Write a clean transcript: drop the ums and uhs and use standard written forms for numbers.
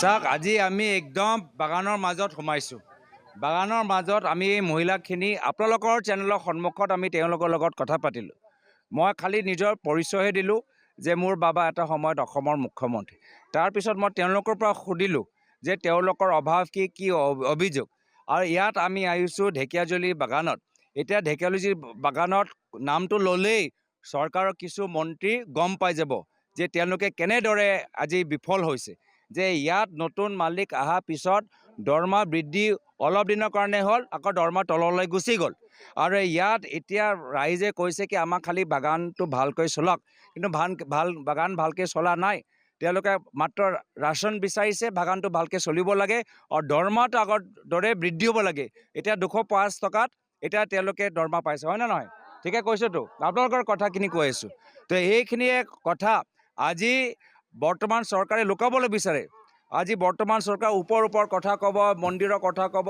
চাওক আজি আমি একদম বাগানৰ মাজত সোমাইছোঁ। বাগানৰ মাজত আমি এই মহিলাখিনি আপোনালোকৰ চেনেলৰ সন্মুখত আমি তেওঁলোকৰ লগত কথা পাতিলোঁ। মই খালি নিজৰ পৰিচয়হে দিলোঁ যে মোৰ বাবা এটা সময়ত অসমৰ মুখ্যমন্ত্ৰী। তাৰপিছত মই তেওঁলোকৰ পৰা সুধিলোঁ যে তেওঁলোকৰ অভাৱ কি অভিযোগ। আৰু ইয়াত আমি আহিছোঁ ঢেকীয়াজুলি বাগানত। এতিয়া ঢেকীয়াজুলি বাগানত নামটো ল'লেই চৰকাৰৰ কিছু মন্ত্ৰী গম পাই যাব যে তেওঁলোকে কেনেদৰে আজি বিফল হৈছে। যে ইয়াত নতুন মালিক অহাৰ পিছত দৰমহা বৃদ্ধি অলপ দিনৰ কাৰণে হ'ল, আকৌ দৰমহা তললৈ গুচি গ'ল। আৰু ইয়াত এতিয়া ৰাইজে কৈছে কি আমাক খালি বাগানটো ভালকৈ চলাওক, কিন্তু বাগান ভালকৈ চলা নাই। তেওঁলোকে মাত্ৰ ৰাচন বিচাৰিছে, বাগানটো ভালকৈ চলিব লাগে আৰু দৰমহাটো আগৰ দৰে বৃদ্ধি হ'ব লাগে। এতিয়া 205 টকাত এতিয়া তেওঁলোকে দৰমহা পাইছে, হয় নে নহয়? ঠিকে কৈছোঁতো, আপোনালোকৰ কথাখিনি কৈ আছোঁ। তো এইখিনিয়ে কথা আজি বৰ্তমান চৰকাৰে লুকাবলৈ বিচাৰে। আজি বৰ্তমান চৰকাৰ ওপৰ কথা ক'ব, মন্দিৰৰ কথা ক'ব।